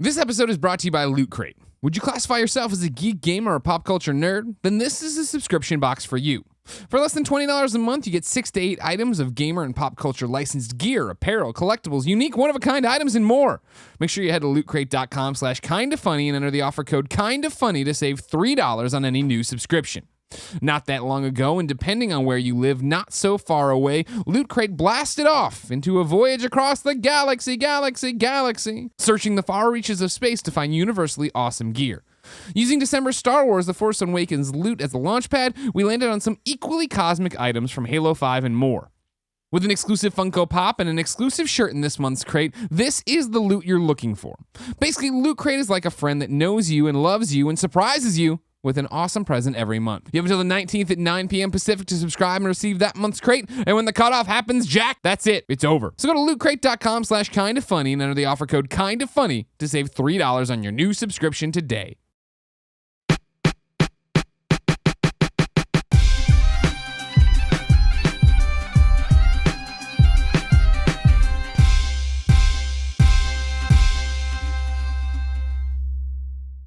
This episode is brought to you by Loot Crate. Would you classify yourself as a geek, gamer, or pop culture nerd? Then this is a subscription box for you. For less than $20 a month, you get 6 to 8 items of gamer and pop culture licensed gear, apparel, collectibles, unique one-of-a-kind items, and more. Make sure you head to lootcrate.com/kindafunny and enter the offer code kindafunny to save $3 on any new subscription. Not that long ago, and depending on where you live, not so far away, Loot Crate blasted off into a voyage across the galaxy, searching the far reaches of space to find universally awesome gear. Using December's Star Wars The Force Awakens loot as the launchpad, we landed on some equally cosmic items from Halo 5 and more. With an exclusive Funko Pop and an exclusive shirt in this month's crate, this is the loot you're looking for. Basically, Loot Crate is like a friend that knows you and loves you and surprises you with an awesome present every month. You have until the 19th at 9 p.m. Pacific to subscribe and receive that month's crate, and when the cutoff happens, Jack, that's it. It's over. So go to lootcrate.com/kindafunny and enter the offer code kindafunny to save $3 on your new subscription today.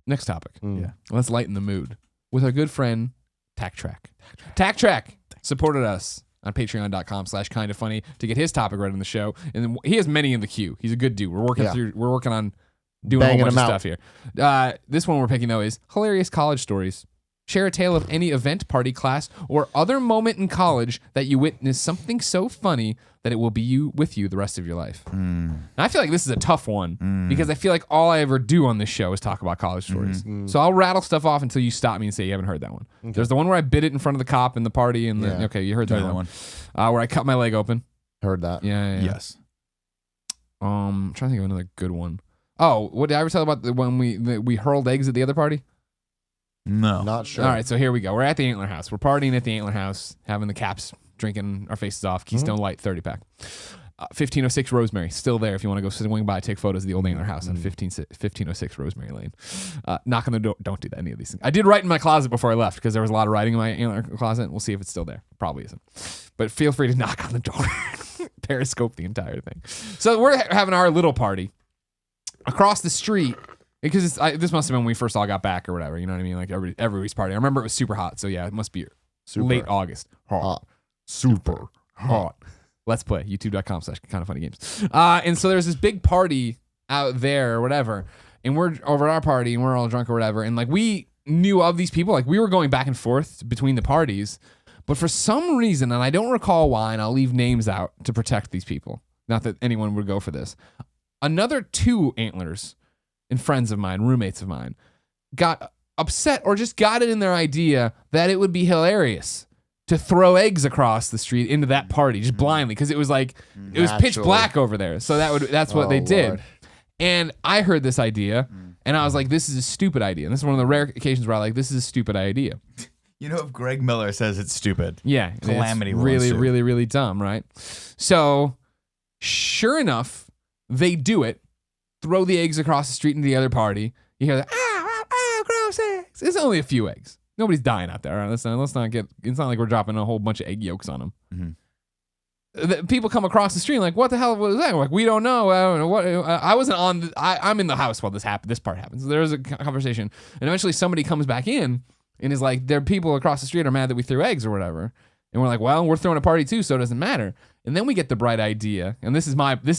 Next topic. Yeah. Let's lighten the mood with our good friend, Tack Track. Tack Track supported us on patreon.com/kindafunny to get his topic right on the show. And then he has many in the queue. He's a good dude. We're working on doing Banging a whole bunch them of out. stuff here. This one we're picking, though, is hilarious college stories. Share a tale of any event, party, class, or other moment in college that you witnessed something so funny that it will be with you the rest of your life. And I feel like this is a tough one because I feel like all I ever do on this show is talk about college stories. So I'll rattle stuff off until you stop me and say you haven't heard that one. Okay. There's the one where I bit it in front of the cop in the party. And okay, you heard that one. Where I cut my leg open. Heard that. Yeah. Yes. I'm trying to think of another good one. Oh, what did I ever tell about when we hurled eggs at the other party? No. Not sure. All right, so here we go. We're at the Antler House. We're partying at the Antler House, having the caps, drinking our faces off. Keystone Light 30-pack. 1506 Rosemary, still there if you want to go swing by, take photos of the old Antler House on 1506 Rosemary Lane. Knock on the door. Don't do that, any of these things. I did write in my closet before I left because there was a lot of writing in my Antler closet. We'll see if it's still there. Probably isn't. But feel free to knock on the door. Periscope the entire thing. So we're having our little party across the street. Because this must have been when we first all got back or whatever, you know what I mean? Like everybody's party. I remember it was super hot, so yeah, it must be late August. Hot. Super hot. Let's play. YouTube.com/kindafunnygames. And so there's this big party out there or whatever, and we're over at our party and we're all drunk or whatever, and like we knew of these people, like we were going back and forth between the parties, but for some reason, and I don't recall why, and I'll leave names out to protect these people. Not that anyone would go for this. Another 2 antlers and friends of mine, roommates of mine, got upset or just got it in their idea that it would be hilarious to throw eggs across the street into that party just blindly because it was like it was pitch black over there. So that's what they did. Lord. And I heard this idea and I was like, this is a stupid idea. And this is one of the rare occasions where I like, this is a stupid idea. You know, if Greg Miller says it's stupid, Yeah. Calamity it's will really, ensue. really, really dumb, right? So sure enough, they do it. Throw the eggs across the street into the other party. You hear that, gross eggs. It's only a few eggs. Nobody's dying out there. Right? Let's not get. It's not like we're dropping a whole bunch of egg yolks on them. The people come across the street like, what the hell was that? We're like, we don't know. I don't know what. I wasn't on. I'm in the house while this part happens. So there's a conversation, and eventually somebody comes back in and is like, there are people across the street are mad that we threw eggs or whatever. And we're like, well, we're throwing a party too, so it doesn't matter. And then we get the bright idea, and this is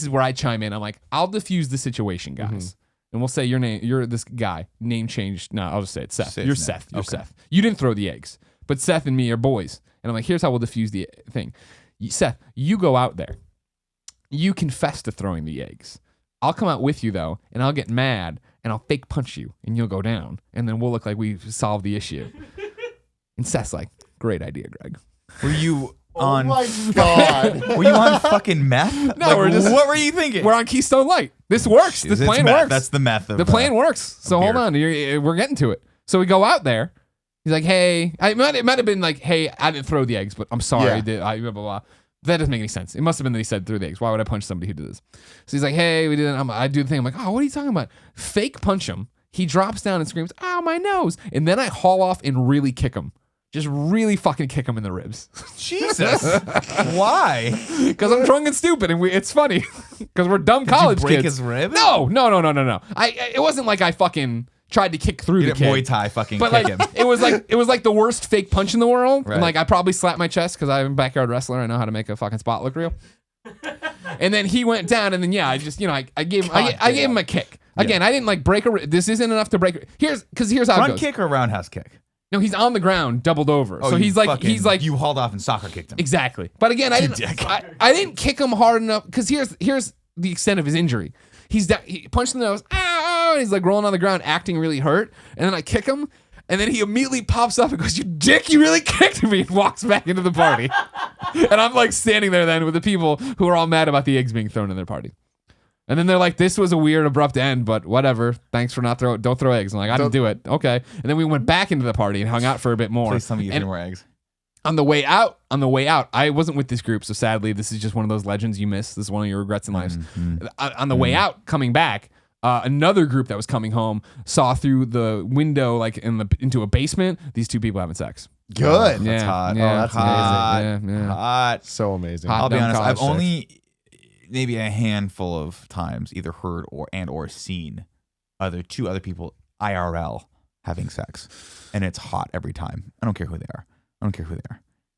where I chime in. I'm like, I'll diffuse the situation, guys. And we'll say your name, you're this guy, name changed. No, I'll just say it's Seth. You're Seth. You're Seth. You didn't throw the eggs, but Seth and me are boys. And I'm like, here's how we'll diffuse the thing. Seth, you go out there. You confess to throwing the eggs. I'll come out with you, though, and I'll get mad, and I'll fake punch you, and you'll go down. And then we'll look like we've solved the issue. And Seth's like, great idea, Greg. Were you Oh on? my God. Were you on fucking meth? No, what were you thinking? We're on Keystone Light. This works. This plan meth. works. That's the meth. The plan works. So hold on. We're getting to it. So we go out there. He's like, hey, it might have been like, hey, I didn't throw the eggs, but I'm sorry. Yeah. I did. Blah, blah, blah. That doesn't make any sense. It must have been that he said threw the eggs. Why would I punch somebody who did this? So he's like, hey, we didn't. I do the thing. I'm like, oh, what are you talking about? Fake punch him. He drops down and screams, ow, my nose. And then I haul off and really kick him. just really fucking kick him in the ribs. Jesus. Why? Because I'm drunk and stupid, and it's funny. Because we're dumb college Did you break kids. his rib? No. It wasn't like I fucking tried to kick through You the didn't kid. Muay Thai fucking But kick like him. it was like the worst fake punch in the world. Right. And like I probably slapped my chest because I'm a backyard wrestler. I know how to make a fucking spot look real. And then he went down, and then I just I gave him a kick. Again, I didn't like break a. This isn't enough to break. Here's how it Front goes. kick or roundhouse kick? No, he's on the ground, doubled over. So you he's like you hauled off and soccer kicked him. exactly. But again, I didn't kick him hard enough because here's the extent of his injury. He punched in the nose. Ow, and he's like rolling on the ground, acting really hurt. And then I kick him, and then he immediately pops up and goes, "You dick! You really kicked me!" and walks back into the party. And I'm like standing there then with the people who are all mad about the eggs being thrown in their party. And then they're like, "This was a weird, abrupt end, but whatever. Thanks for don't throw eggs." I'm like, "I didn't do it." Okay. And then we went back into the party and hung out for a bit more. Please tell me you And threw more eggs. on the way out, I wasn't with this group, so sadly, this is just one of those legends you miss. This is one of your regrets in life. On the way out, coming back, another group that was coming home saw through the window, like into a basement, these two people having sex. Good. Yeah, hot. yeah, Oh, that's hot. amazing. Yeah. Hot. So amazing. Hot. I'll be dumb honest. college I've chicks. only maybe a handful of times either heard or seen two other people IRL having sex, and it's hot every time. I don't care who they are.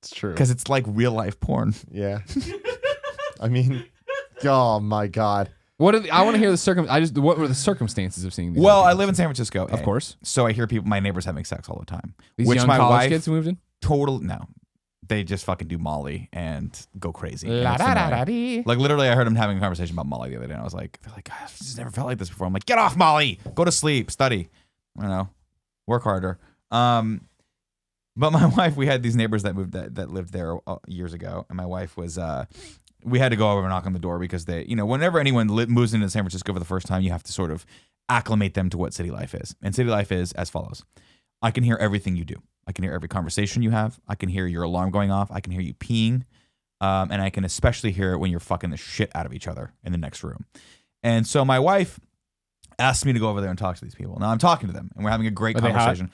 It's true. Because it's like real life porn. Yeah. I mean, oh my God. I want to hear the what were the circumstances of seeing these? Well, other I people? live in San Francisco, Of course. so I hear my neighbors having sex all the time. These which young my college wife kids who moved in. no, they just fucking do Molly and go crazy. La And it's da da annoying. da dee. Like literally, I heard them having a conversation about Molly the other day. And I was like, they're like, I've just never felt like this before. I'm like, get off Molly, go to sleep, study, I don't know, work harder. But my wife, we had these neighbors that lived there years ago, and my wife was. We had to go over and knock on the door because they, whenever anyone moves into San Francisco for the first time, you have to sort of acclimate them to what city life is. And city life is as follows: I can hear everything you do. I can hear every conversation you have. I can hear your alarm going off. I can hear you peeing. And I can especially hear it when you're fucking the shit out of each other in the next room. And so my wife asked me to go over there and talk to these people. Now I'm talking to them and we're having a great conversation.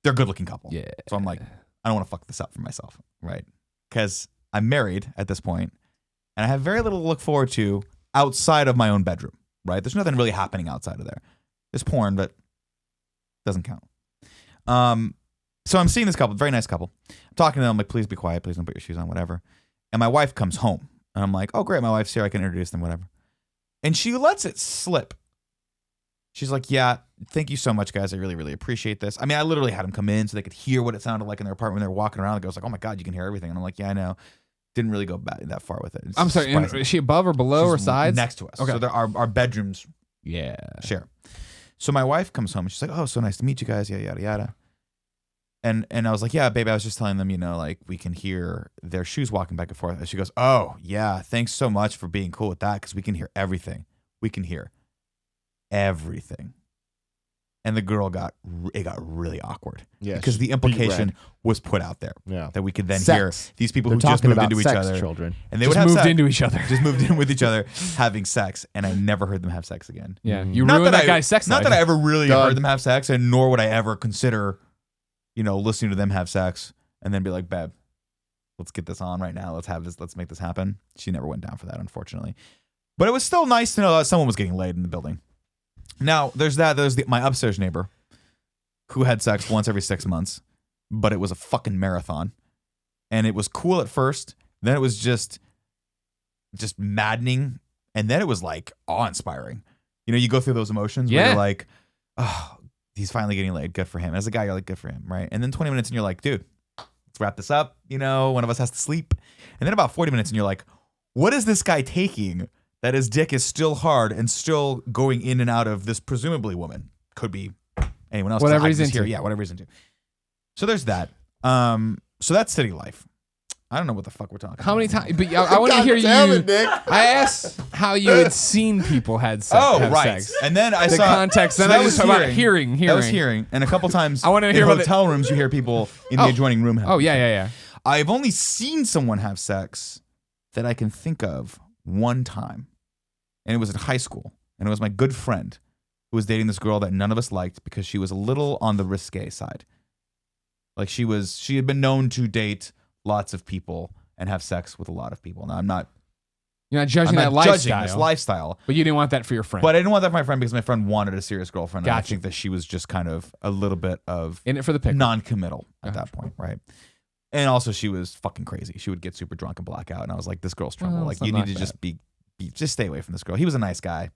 They're a good looking couple. Yeah. So I'm like, I don't want to fuck this up for myself, right? Because I'm married at this point and I have very little to look forward to outside of my own bedroom, right? There's nothing really happening outside of there. There's porn, but doesn't count. So I'm seeing this couple, very nice couple. I'm talking to them, I'm like, please be quiet, please don't put your shoes on, whatever. And my wife comes home. And I'm like, oh, great, my wife's here, I can introduce them, whatever. And she lets it slip. She's like, yeah, thank you so much, guys. I really, really appreciate this. I mean, I literally had them come in so they could hear what it sounded like in their apartment when they were walking around. The girl's like, oh my God, you can hear everything. And I'm like, yeah, I know. Didn't really go that far with it. It's I'm sorry. And surprising. is she above or below or She's sides? next to us. Okay. So our bedrooms Yeah. share. So my wife comes home and she's like, oh, so nice to meet you guys, yada, yada, yada. And I was like, yeah, babe, I was just telling them, like we can hear their shoes walking back and forth. And she goes, oh, yeah, thanks so much for being cool with that because we can hear everything. We can hear everything. And the girl got really awkward. Yeah, because the beat implication red. was put out there. Yeah. That we could then Sex. hear these people They're who just talking moved about into each sex, other. children. And they Just would have moved sex. into each other. Just moved in with each other having sex. And I never heard them have sex again. Yeah. You ruined that guy's sex Not life. that I ever really Done. heard them have sex, and nor would I ever consider, listening to them have sex and then be like, babe, let's get this on right now. Let's make this happen. She never went down for that, unfortunately. But it was still nice to know that someone was getting laid in the building. Now, there's my upstairs neighbor who had sex once every 6 months, but it was a fucking marathon. And it was cool at first. Then it was just maddening. And then it was like awe-inspiring. You go through those emotions where you're like, oh, he's finally getting laid. Good for him. As a guy, you're like, good for him, right? And then 20 minutes and you're like, dude, let's wrap this up. One of us has to sleep. And then about 40 minutes and you're like, what is this guy taking that his dick is still hard and still going in and out of this presumably woman? Could be anyone else. Whatever he's into. Yeah, whatever he's into. So there's that. So that's city life. I don't know what the fuck we're talking How about. many times? But I want to God hear damn you. it, Nick. I asked how you had seen people have sex. Oh, have right. sex. And then I The saw context. So Then that I was just about hearing. That was hearing. And a couple times I wanna in hear about hotel rooms, you hear people in the adjoining room having Oh yeah, sex. yeah, yeah. I've only seen someone have sex that I can think of one time. And it was in high school. And it was my good friend who was dating this girl that none of us liked because she was a little on the risque side. Like she had been known to date lots of people and have sex with a lot of people. Now You're not judging I'm that not judging lifestyle. this lifestyle. But you didn't want that for your friend. But I didn't want that for my friend because my friend wanted a serious girlfriend. And I Gotcha. think that she was just kind of a little bit of in it for the pick. non-committal at Gotcha. that point, right? And also she was fucking crazy. She would get super drunk and black out. And I was like, this girl's trouble. Well, like it's you not need to bad. just stay away from this girl. He was a nice guy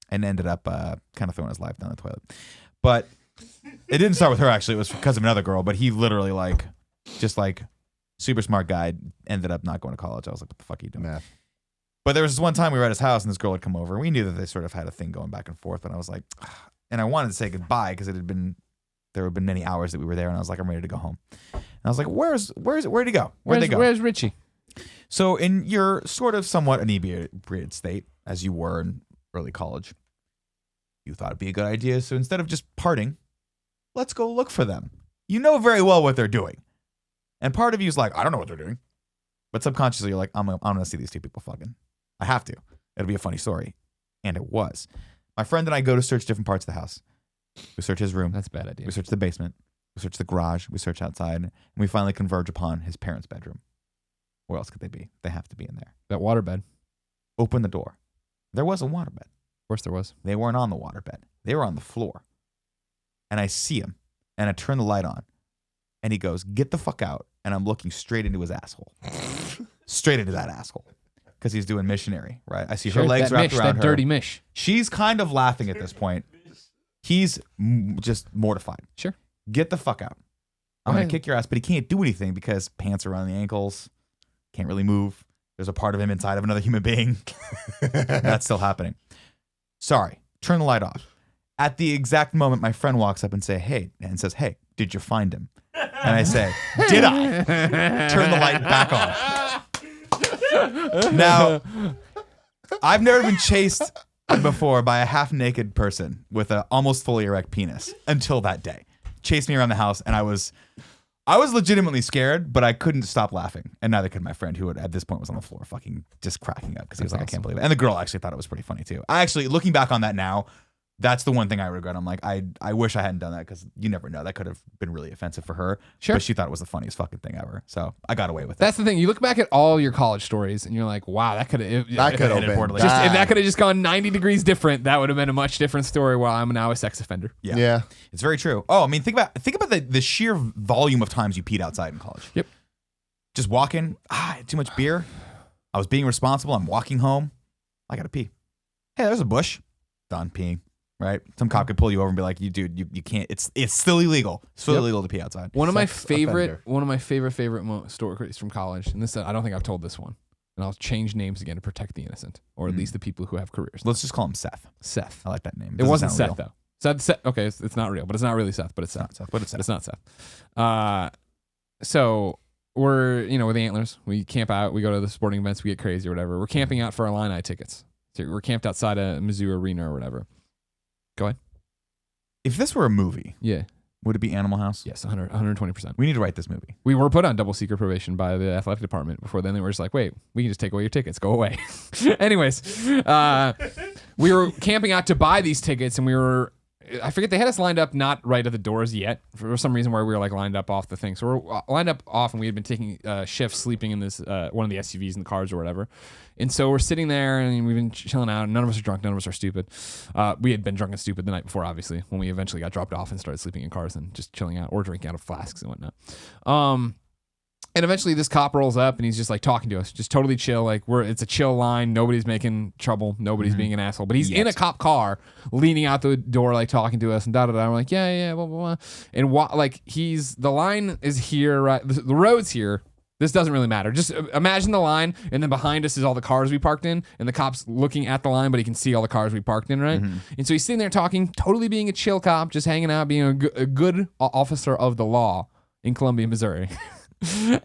and ended up kind of throwing his life down the toilet. But it didn't start with her, actually. It was because of another girl. But he literally just super smart guy, ended up not going to college. I was like, what the fuck are you doing? Nah. But there was this one time we were at his house and this girl had come over. We knew that they sort of had a thing going back and forth. And I was like, and I wanted to say goodbye because there had been many hours that we were there. And I was like, I'm ready to go home. And I was like, where'd he go? Where'd they go? Where's Richie? So in your sort of somewhat inebriated state, as you were in early college, you thought it'd be a good idea. So instead of just parting, let's go look for them. You know very well what they're doing. And part of you is like, I don't know what they're doing. But subconsciously, you're like, I'm going to see these two people fucking. I have to. It'll be a funny story. And it was. My friend and I go to search different parts of the house. We search his room. That's a bad idea. We search the basement. We search the garage. We search outside. And we finally converge upon his parents' bedroom. Where else could they be? They have to be in there. That waterbed. Open the door. There was a waterbed. Of course there was. They weren't on the waterbed. They were on the floor. And I see him. And I turn the light on. And he goes, get the fuck out. And I'm looking straight into his asshole. Straight into that asshole. Because he's doing missionary, right? I see her legs wrapped around that her. dirty mish. She's kind of laughing at this point. He's just mortified. Sure. Get the fuck out. I'm going Okay. to kick your ass. But he can't do anything because pants are around the ankles. Can't really move. There's a part of him inside of another human being. That's still happening. Sorry. Turn the light off. At the exact moment, my friend walks up and says, hey, did you find him? And I say, did I? Turn the light back on. Now, I've never been chased before by a half-naked person with an almost fully erect penis until that day. Chased me around the house, and I was legitimately scared, but I couldn't stop laughing, and neither could my friend, who at this point was on the floor, fucking just cracking up because he was like, That's I can't believe it. And the girl actually thought it was pretty funny too. I actually, looking back on that now, that's the one thing I regret. I'm like, I wish I hadn't done that because you never know. That could have been really offensive for her. Sure. But she thought it was the funniest fucking thing ever. So I got away with it. That's the thing. You look back at all your college stories and you're like, wow, that could have That could have been poorly. if that bad. could have just gone 90 degrees different, that would have been a much different story while I'm now a sex offender. Yeah. It's very true. Oh, I mean, think about the sheer volume of times you peed outside in college. Yep. Just walking. I had too much beer. I was being responsible. I'm walking home. I gotta pee. Hey, there's a bush. Done peeing. Right? Some cop could pull you over and be like, you can't. It's still illegal. It's still illegal to pee outside. One of my Sex favorite offender. stories from college, and this I don't think I've told this one, and I'll change names again to protect the innocent, or at least the people who have careers. Let's just call him Seth. Seth. I like that name. It Doesn't wasn't sound Seth real. though. Seth. Okay, it's not real, but it's not really Seth, but it's It's not Seth. Seth, but it's Seth. It's not Seth. So we're with the Antlers. We camp out. We go to the sporting events. We get crazy or whatever. We're camping out for our Illini tickets. So we're camped outside a Mizzou arena or whatever. Go ahead. If this were a movie, Yeah. would it be Animal House? Yes. 120%. We need to write this movie. We were put on double secret probation by the athletic department. Before then, they were just like, wait, we can just take away your tickets. Go away. Anyways, we were camping out to buy these tickets, and I forget, they had us lined up not right at the doors yet for some reason where we were like lined up off the thing. So we're lined up off, and we had been taking shifts sleeping in this one of the SUVs in the cars or whatever. And so we're sitting there, and we've been chilling out. None of us are drunk. None of us are stupid. We had been drunk and stupid the night before, obviously, when we eventually got dropped off and started sleeping in cars and just chilling out or drinking out of flasks and whatnot. And eventually this cop rolls up and he's just like talking to us, just totally chill. Like it's a chill line. Nobody's making trouble. Nobody's being an asshole, but he's in a cop car leaning out the door, like talking to us and da-da-da. And we're like, yeah, blah, blah, blah. And the line is here, right? The road's here. This doesn't really matter. Just imagine the line, and then behind us is all the cars we parked in, and the cop's looking at the line, but he can see all the cars we parked in, right? And so he's sitting there talking, totally being a chill cop, just hanging out, being a good officer of the law in Columbia, Missouri.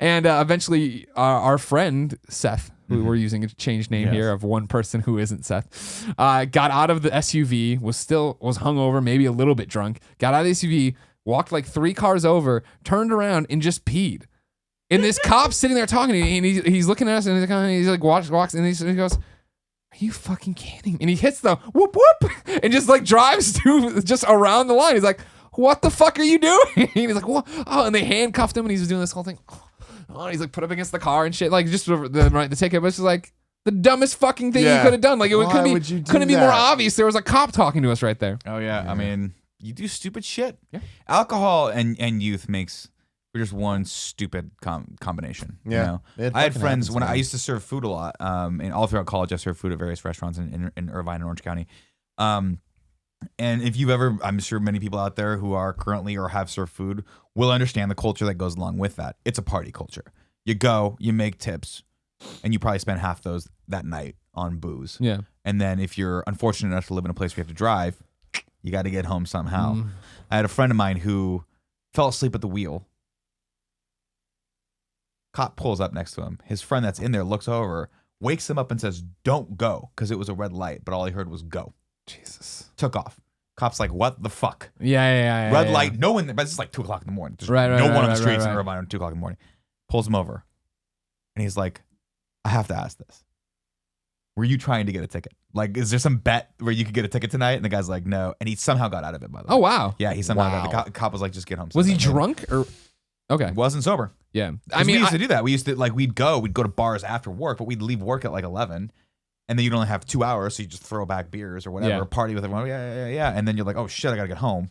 And eventually, our friend Seth, who we're using a changed name here of one person who isn't Seth, got out of the SUV, was hungover, maybe a little bit drunk, got out of the SUV, walked like 3 cars over, turned around, and just peed. And this cop's sitting there talking to me, and he's looking at us, and he's like walks, and he goes, "Are you fucking kidding?" And he hits the whoop whoop, and just like drives to just around the line. He's like, what the fuck are you doing? And he's like, what? Oh, and they handcuffed him and he was doing this whole thing. Oh, and he's like put up against the car and shit. Like just the ticket was just like the dumbest fucking thing you could have done. Like Why would you do couldn't be more that? obvious. There was a cop talking to us right there. Oh yeah. I mean, you do stupid shit. Yeah. Alcohol and youth makes for just one stupid combination. Yeah. You know? It I had fucking friends happens, when I man. used to serve food a lot. And all throughout college, I served food at various restaurants in Irvine and Orange County. And if you've ever, I'm sure many people out there who are currently or have served food will understand the culture that goes along with that. It's a party culture. You go, you make tips, and you probably spend half those that night on booze. Yeah. And then if you're unfortunate enough to live in a place where you have to drive, you got to get home somehow. I had a friend of mine who fell asleep at the wheel. Cop pulls up next to him. His friend that's in there looks over, wakes him up and says, "Don't go," because it was a red light, but all he heard was "go." Jesus. Took off. Cop's like, "What the fuck?" Yeah. Red light, no one, but it's like 2 o'clock in the morning. There's Right, no one on the right, streets right. in Irvine at 2 o'clock in the morning. Pulls him over. And he's like, "I have to ask this. Were you trying to get a ticket? Like, is there some bet where you could get a ticket tonight?" And the guy's like, "No." And he somehow got out of it, by the way. Oh, wow. Yeah, he somehow got Wow. the cop was like, "Just get home." Was he sometime." drunk or? Okay. He wasn't sober. Yeah. I mean, we used to do that. We used to, like, we'd go to bars after work, but we'd leave work at like 11. And then you'd only have 2 hours, so you just throw back beers or whatever, Yeah. party with everyone. Yeah. And then you're like, "Oh shit, I gotta get home."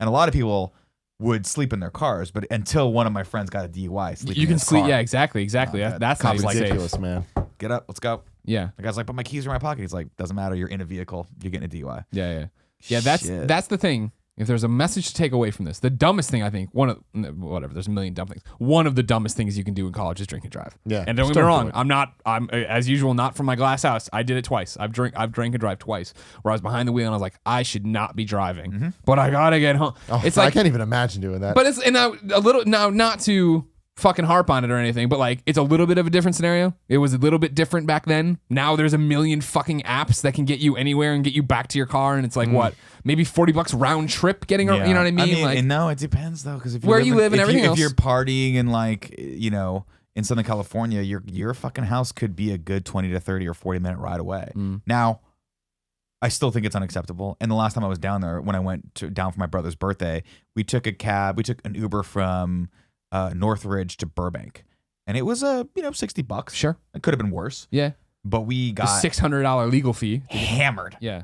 And a lot of people would sleep in their cars, but until one of my friends got a DUI, sleeping You in can his sleep. car. Yeah, exactly. God, That's not cops even like safe. Ridiculous, man. Get up, let's go. Yeah. The guy's like, "But my keys are in my pocket." He's like, "Doesn't matter. You're in a vehicle. You're getting a DUI." Yeah. Shit. That's the thing. If there's a message to take away from this, the dumbest thing I think, whatever, there's a million dumb things. One of the dumbest things you can do in college is drink and drive. Yeah, And don't just get me don't do wrong, it. I'm as usual not from my glass house. I did it twice. I've drank and drive twice where I was behind the wheel and I was like, I should not be driving, but I gotta get home. Oh, It's I like, can't even imagine doing that. but it's and now a little now not to fucking harp on it or anything, but like it's a little bit of a different scenario. It was a little bit different back then. Now there's a million fucking apps that can get you anywhere and get you back to your car, and it's like what, maybe $40 round trip getting, you know what I mean? Like, and no, it depends though, because if Where you live and everything if else. you're partying and like in Southern California, your fucking house could be a good 20 to 30 or 40-minute ride away. Now, I still think it's unacceptable. And the last time I was down there, when I went down for my brother's birthday, we took an Uber from Northridge to Burbank, and it was $60. Sure. It could have been worse, yeah, but we the got $600 legal fee. hammered. Yeah.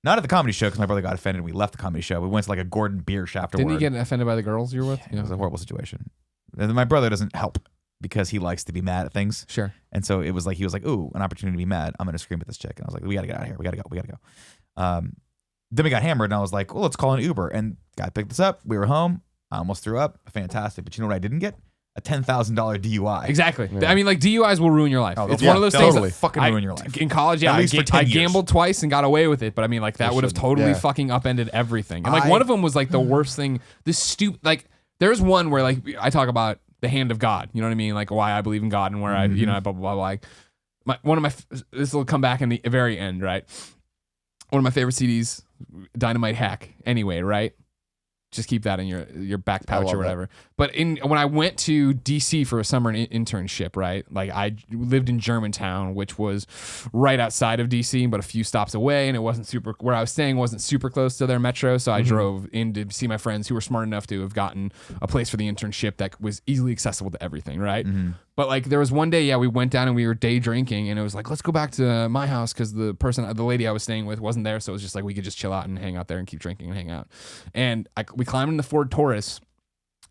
Not at the comedy show because my brother got offended and we left the comedy show. We went to like a Gordon Biersch afterward. Didn't you get offended by the girls you were with? It was a horrible situation. And my brother doesn't help because he likes to be mad at things. Sure. And so it was like, he was like, "Ooh, an opportunity to be mad. I'm going to scream at this chick." And I was like, "We got to get out of here. We got to go. Then we got hammered and I was like, "Well, let's call an Uber." And guy picked us up. We were home. I almost threw up. Fantastic. But you know what I didn't get? A $10,000 DUI. Exactly. Yeah. I mean, like DUIs will ruin your life. Oh, It's yeah, one of those totally. things. Fucking ruin your life. In college, yeah, At least for 10 I years. gambled twice and got away with it. But I mean, like that would have totally fucking upended everything. And like one of them was like the worst thing. Like there's one where like I talk about the hand of God. You know what I mean? Like why I believe in God and where I blah blah blah. Like this will come back in the very end, right? One of my favorite CDs, Dynamite Hack. Anyway, right? Just keep that in your back pouch or whatever. That. But when I went to DC for a summer internship, right? Like I lived in Germantown, which was right outside of DC, but a few stops away, and it wasn't where I was staying wasn't super close to their metro. So I drove in to see my friends who were smart enough to have gotten a place for the internship that was easily accessible to everything, right? But like there was one day, we went down and we were day drinking, and it was like, let's go back to my house because the lady I was staying with wasn't there, so it was just like we could just chill out and hang out there and keep drinking and hang out. And we climbed in the Ford Taurus,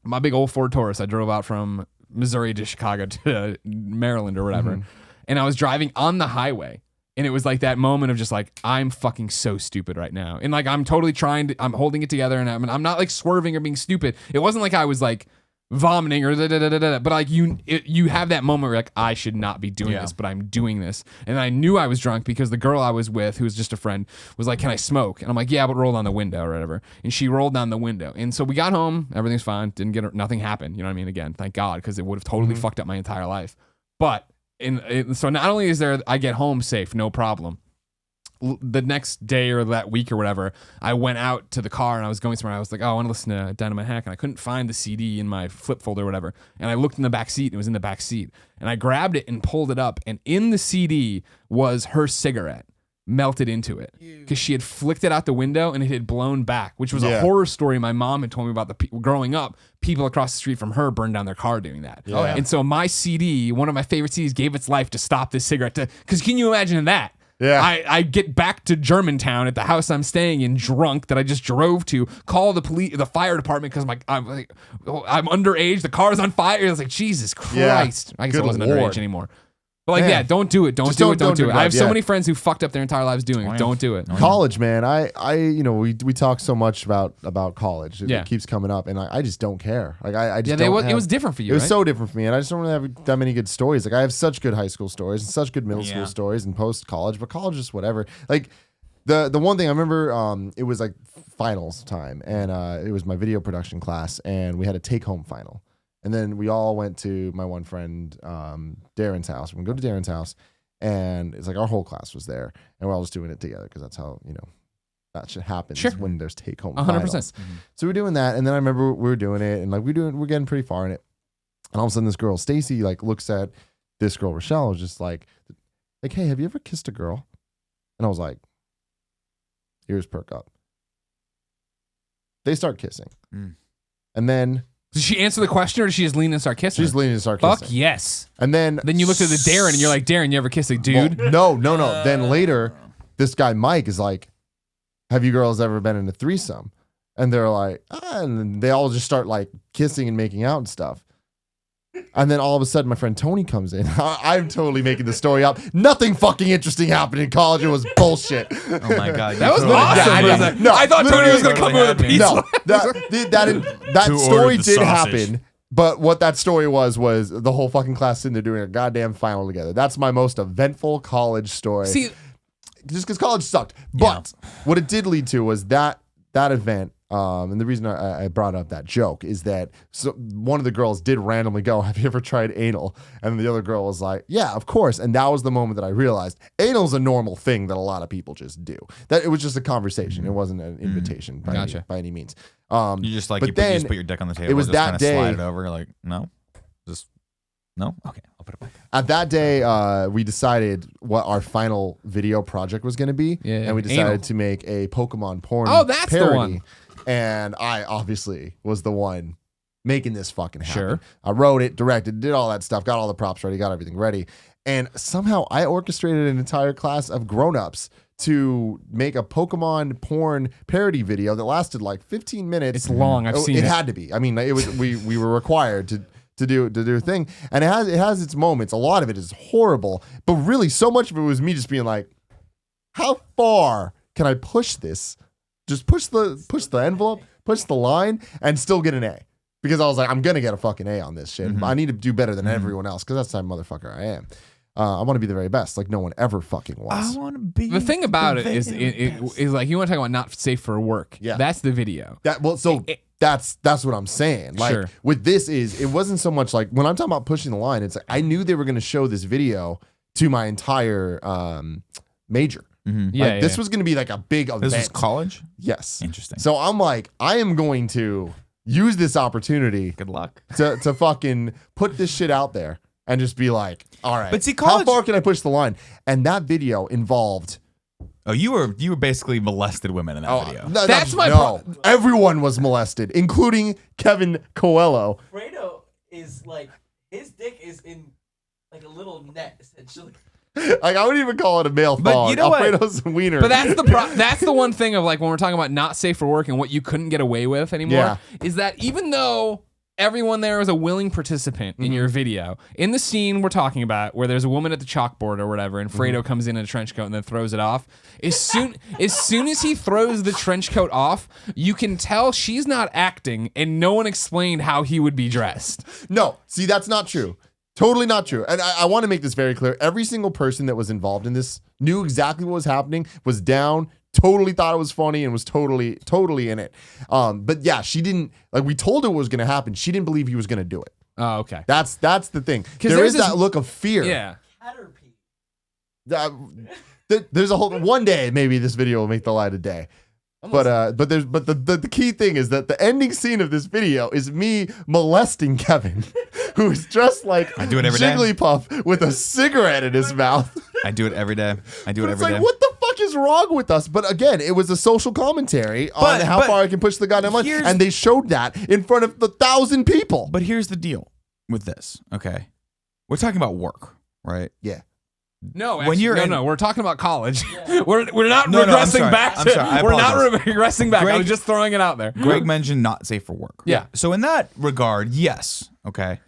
my big old Ford Taurus. I drove out from Missouri to Chicago to Maryland or whatever, and I was driving on the highway. And it was like that moment of just like, I'm fucking so stupid right now. And like, I'm totally I'm holding it together, and I'm not like swerving or being stupid. It wasn't like I was like vomiting or but like you have that moment where like I should not be doing this, but I'm doing this. And I knew I was drunk because the girl I was with, who was just a friend, was like, "Can I smoke?" And I'm like, "Yeah, but roll down the window or whatever." And she rolled down the window. And so we got home, everything's fine, nothing happened. You know what I mean? Again, thank God, because it would have totally fucked up my entire life. But so not only is there, I get home safe, no problem. The next day or that week or whatever, I went out to the car and I was going somewhere. I was like, "Oh, I want to listen to Dynamite Hack," and I couldn't find the CD in my flip folder or whatever. And I looked in the back seat, and it was in the back seat. And I grabbed it and pulled it up, and in the CD was her cigarette. melted into it because she had flicked it out the window and it had blown back, which was a Yeah. horror story my mom had told me about. Growing up, people across the street from her burned down their car doing that. Oh, yeah. And so my CD, one of my favorite CDs, gave its life to stop this cigarette. Because can you imagine that? Yeah. I get back to Germantown at the house I'm staying in drunk that I just drove to, call the fire department because I'm underage, the car's on fire. I was like, Jesus Christ. I guess I Good wasn't Lord. underage anymore. But like, Man. yeah, don't do it. Don't Just do it. don't Don't do do it. that, I have so yeah. many friends who fucked up their entire lives doing it. Don't do it. College, man. We talk so much about college. Yeah. It keeps coming up, and I just don't care. Like I just Yeah, don't it was different for you. It was right? so different for me, and I just don't really have that many good stories. Like I have such good high school stories and such good middle school stories and post college, but college is whatever. Like the one thing I remember, it was like finals time, and it was my video production class, and we had a take home final, and then we all went to my one friend Darren's house. We go to Darren's house, and it's like our whole class was there, and we're all just doing it together because that's how that shit happens when there's take home 100%. finals. So we're doing that, and then I remember we were doing it, and like we're getting pretty far in it, and all of a sudden this girl Stacy like looks at this girl Rochelle, was just like, hey, have you ever kissed a girl? And I was like, ears perk up. They start kissing, and then Did she answer the question, or did she just lean and start kissing? she's leaning to start Fuck kissing. yes. And then Then you looked at the Darren and you're like, Darren, you ever kiss a dude? Well, no. Then later, this guy Mike is like, have you girls ever been in a threesome? And they're like, and then they all just start like kissing and making out and stuff. And then all of a sudden, my friend Tony comes in. I'm totally making the story up. Nothing fucking interesting happened in college. It was bullshit. Oh my god, That was totally- awesome. I I, know. like, No, I thought Tony was going to literally come in with a happened. pizza. No, that Who story ordered the did sausage? happen. But what that story was the whole fucking class sitting there doing a goddamn final together. That's my most eventful college story. See, Just because college sucked. But what it did lead to was that event. And the reason I brought up that joke is that one of the girls did randomly go, have you ever tried anal? And the other girl was like, yeah, of course. And that was the moment that I realized anal's a normal thing that a lot of people just do. That it was just a conversation. It wasn't an invitation by any means. You just like but you then put your dick on the table. it was just that kinda day. Slide it over. You're like, no, just no. Okay, I'll put it back. At that day, we decided what our final video project was going to be. Yeah, and we decided anal. to make a Pokemon porn Oh, that's the parody. one. And I obviously was the one making this fucking happen. Sure. I wrote it, directed, did all that stuff, got all the props ready, got everything ready. And somehow I orchestrated an entire class of grown-ups to make a Pokemon porn parody video that lasted like 15 minutes. It's long. I've seen it. It had to be. I mean, it was we were required to do a thing. And it has its moments. A lot of it is horrible, but really so much of it was me just being like, how far can I push this? Just push the envelope, push the line, and still get an A. Because I was like, I'm gonna get a fucking A on this shit. I need to do better than everyone else, because that's the type of motherfucker I am. I want to be the very best, like no one ever fucking was. want to be. the thing about it is like, you want to talk about not safe for work. Yeah. That's the video. That's what I'm saying. Like Sure. with this it wasn't so much like when I'm talking about pushing the line, it's like I knew they were gonna show this video to my entire major. Yeah. This was gonna be like a big event. This was college. Yes. Interesting. So I'm like, I am going to use this opportunity Good luck. to fucking put this shit out there and just be like, all right, But see, how college- far can I push the line? And that video involved. Oh, you were basically molested women in that video. No, That's my no. Everyone was molested, including Kevin Coelho. Fredo is like, his dick is in like a little net, essentially. Like I wouldn't even call it a male But thong. you know what? Alfredo's wiener. But that's the one thing of like when we're talking about not safe for work and what you couldn't get away with anymore is that even though everyone there is a willing participant in your video, in the scene we're talking about where there's a woman at the chalkboard or whatever and Fredo comes in a trench coat and then throws it off, as soon as he throws the trench coat off, you can tell she's not acting and no one explained how he would be dressed. No, see, that's not true. Totally not true. And I want to make this very clear. Every single person that was involved in this knew exactly what was happening, was down, totally thought it was funny, and was totally in it. But yeah, she didn't, like we told her what was going to happen. She didn't believe he was going to do it. Oh, okay. That's the thing. There there's is that this- look of fear. Yeah. Caterpie. There's a whole, one day maybe this video will make the light of day. But the key thing is that the ending scene of this video is me molesting Kevin, who is dressed like I do it every day. Jigglypuff with a cigarette in his mouth. I do it every day. I do it But every it's day. like, what the fuck fuck is wrong with us? But again, it was a social commentary on how far I can push the goddamn line, and they showed that in front of 1,000 people. But here's the deal with this. Okay, we're talking about work, right? Yeah. No, we're talking about college. Yeah. We're not No, regressing back. We're not regressing back. Greg, I was just throwing it out there. Greg mentioned not safe for work. Yeah. So in that regard, yes. Okay.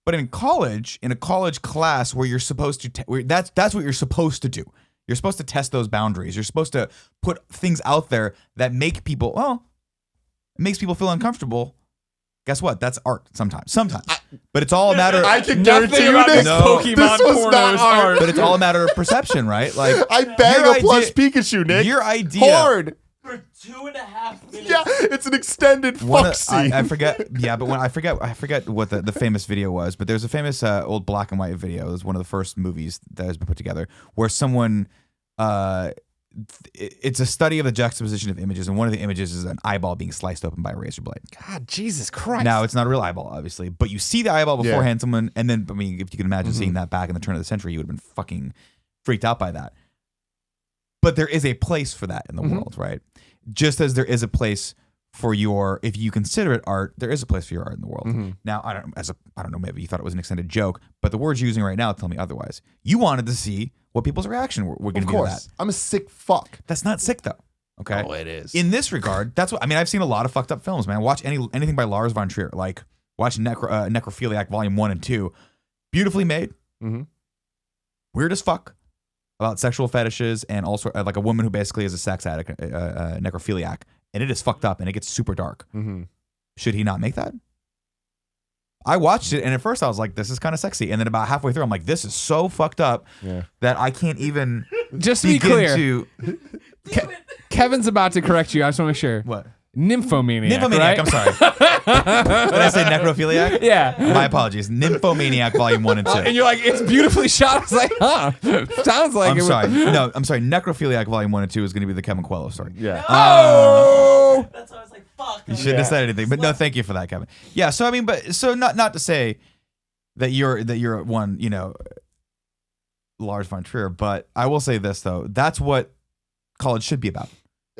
But in a college class where you're supposed to, that's what you're supposed to do. You're supposed to test those boundaries. You're supposed to put things out there that make people, it makes people feel uncomfortable. Guess what? That's art sometimes. But it's all a matter of... I can guarantee you this was not art. But it's all a matter of perception, right? Like I bang a plush Pikachu, Nick. Your idea... Hard. For 2.5 minutes. Yeah, it's an extended fuck scene. I forget. Yeah, but I forget what the famous video was. But there's a famous old black and white video. It was one of the first movies that has been put together where someone... it's a study of the juxtaposition of images, and one of the images is an eyeball being sliced open by a razor blade. God, Jesus Christ! Now it's not a real eyeball, obviously, but you see the eyeball beforehand. Someone, and then if you can imagine seeing that back in the turn of the century, you would have been fucking freaked out by that. But there is a place for that in the world, right? Just as there is a place for if you consider it art, there is a place for your art in the world. Now, I don't know, maybe you thought it was an extended joke, but the words you're using right now tell me otherwise. You wanted to see what people's reaction were going to be to that. I'm a sick fuck. That's not sick though. Okay. Oh, it is. In this regard, that's what I mean. I've seen a lot of fucked up films, man. Watch anything by Lars von Trier, like watch Necrophiliac Volume 1 and 2. Beautifully made. Weird as fuck about sexual fetishes and also like a woman who basically is a sex addict, necrophiliac, and it is fucked up and it gets super dark. Should he not make that? I watched it, and at first I was like, this is kind of sexy. And then about halfway through, I'm like, this is so fucked up that I can't even just to be clear. Kevin's about to correct you. I just want to make sure. What? Nymphomaniac, right? I'm sorry. Did I say necrophiliac? Yeah. My apologies. Nymphomaniac Volume 1 and 2. And you're like, it's beautifully shot. I was like, sounds like I'm sorry. No, I'm sorry. Necrophiliac Volume 1 and 2 is going to be the Kevin Coelho story. Yeah. Oh! That's why I was like, fuck. You shouldn't have said anything. But no, thank you for that, Kevin. Yeah, so I mean, not to say that you're one, Lars von Trier, but I will say this though. That's what college should be about.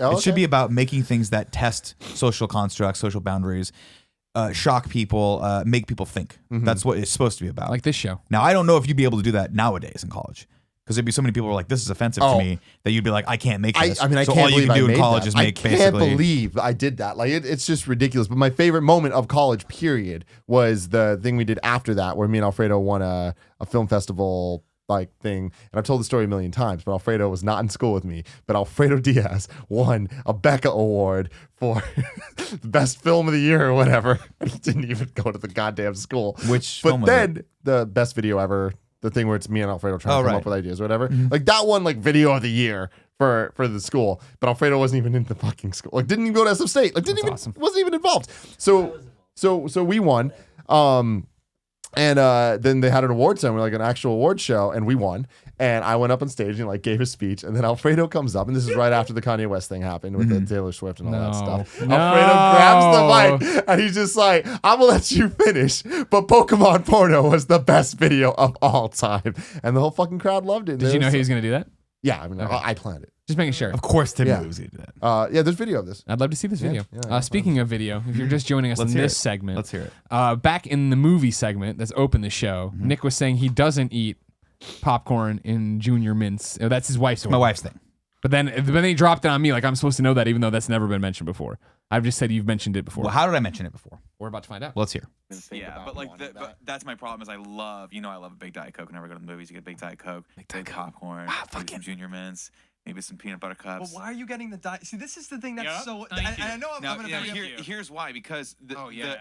It should be about making things that test social constructs, social boundaries, shock people, make people think. That's what it's supposed to be about. Like this show. Now, I don't know if you'd be able to do that nowadays in college. Because there'd be so many people who are like, this is offensive to me, that you'd be like, I can't make this. I mean, I so can't all you believe can do I in made college that. is make I can't believe I did that. Like, it's just ridiculous. But my favorite moment of college, period, was the thing we did after that, where me and Alfredo won a film festival like thing, and I've told the story a million times, but Alfredo was not in school with me, but Alfredo Diaz won a Becca Award for the best film of the year or whatever. He didn't even go to the goddamn school. Film was it? The best video ever, the thing where it's me and Alfredo trying to come up with ideas or whatever, like that one, like video of the year for the school, but Alfredo wasn't even in the fucking school, like didn't even go to SF State, like wasn't even involved. So we won. And then they had an award ceremony, like an actual award show, and we won. And I went up on stage and like gave a speech, and then Alfredo comes up, and this is right after the Kanye West thing happened with the Taylor Swift and all that stuff. Alfredo grabs the mic, and he's just like, "I'm gonna let you finish, but Pokemon Porno was the best video of all time," and the whole fucking crowd loved it. Did you know he was gonna do that? Yeah, I mean, I planned it. Just making sure. Of course, Tim was going to do that. Yeah, there's video of this. I'd love to see this video. Speaking of video, if you're just joining us in this segment, let's hear it. Back in the movie segment that's opened the show, Nick was saying he doesn't eat popcorn in Junior Mints. That's his wife's order. My wife's thing. But then he dropped it on me like I'm supposed to know that, even though that's never been mentioned before. I've just said you've mentioned it before. Well, how did I mention it before? We're about to find out. Let's hear. Yeah, but that's my problem is I love a big Diet Coke. Whenever I go to the movies, you get a big Diet Coke, big popcorn, maybe some Junior Mints, maybe some peanut butter cups. But why are you getting the diet? See, this is the thing that's so. And I know I'm going to bring up. Here's why, because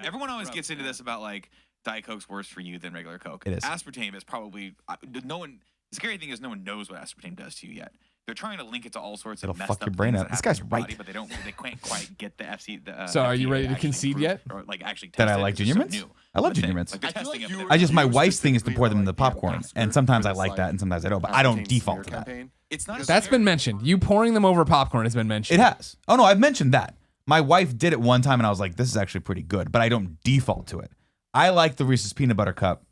everyone always gets into this about like Diet Coke's worse for you than regular Coke. It is. Aspartame is probably no one. The scary thing is no one knows what aspartame does to you yet. They're trying to link it to all sorts of messed fuck up your brain things up. that This happen guy's in your right. body, but they can't quite get the FC. So are you ready to concede yet? Or like actually That I test it like because Junior it's so Mints? new. I love But Junior they- Mints. like, they're testing them. I just, my wife's thing is to pour them in the popcorn, and sometimes I like that, and sometimes I don't, but I don't default to that. It's not. That's been mentioned. You pouring them over popcorn has been mentioned. It has. Oh no, I've mentioned that. My wife did it one time, and I was like, "This is actually pretty good," but I don't default to it. I like the Reese's peanut butter cup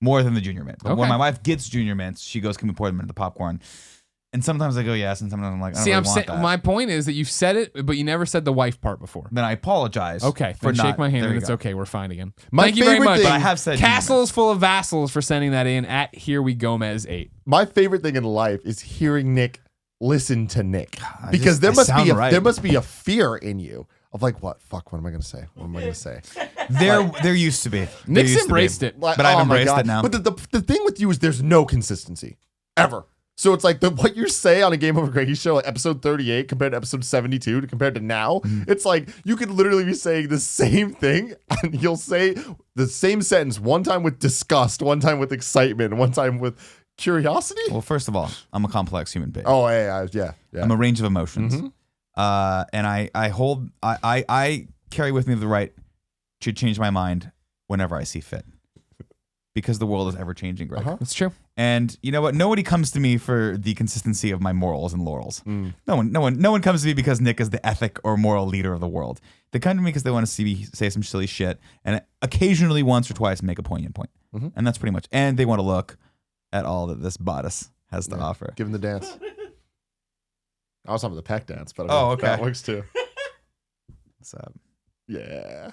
more than the Junior Mint. But when my wife gets Junior Mints, she goes, "Can we pour them into the popcorn?" And sometimes I go yes, and sometimes I'm like, I don't See, really I'm want saying that. my point is that you've said it, but you never said the wife part before. Then I apologize. Okay, for then not, shake my hand there and you it's go. okay. We're fine again. My Thank you very favorite much. thing- But I have said Castles full of vassals for sending that in at Here We Gomez 8. My favorite thing in life is hearing Nick listen to Nick, I because just- I sound right. there must be a fear in you of like, what am I gonna say? What am I gonna say? There used to be. There Nick's used to be. embraced it. Like, But I've oh my embraced God. it now. But the thing with you is there's no consistency ever. So it's like what you say on a Game Over Greggy show, like episode 38 compared to episode 72 compared to now, it's like you could literally be saying the same thing and you'll say the same sentence one time with disgust, one time with excitement, and one time with curiosity. Well, first of all, I'm a complex human being. Oh, yeah. I'm a range of emotions. Mhm. And I carry with me the right to change my mind whenever I see fit. Because the world is ever changing, Greg. Uh-huh. That's true. And you know what? Nobody comes to me for the consistency of my morals and laurels. Mm. No one comes to me because Nick is the ethic or moral leader of the world. They come to me because they want to see me say some silly shit and occasionally once or twice make a poignant point. Mhm. And that's pretty much. And they want to look at all that this bodice has to offer. Give him the dance. I was talking about the peck dance, but Oh, okay. that works too. So, Yeah.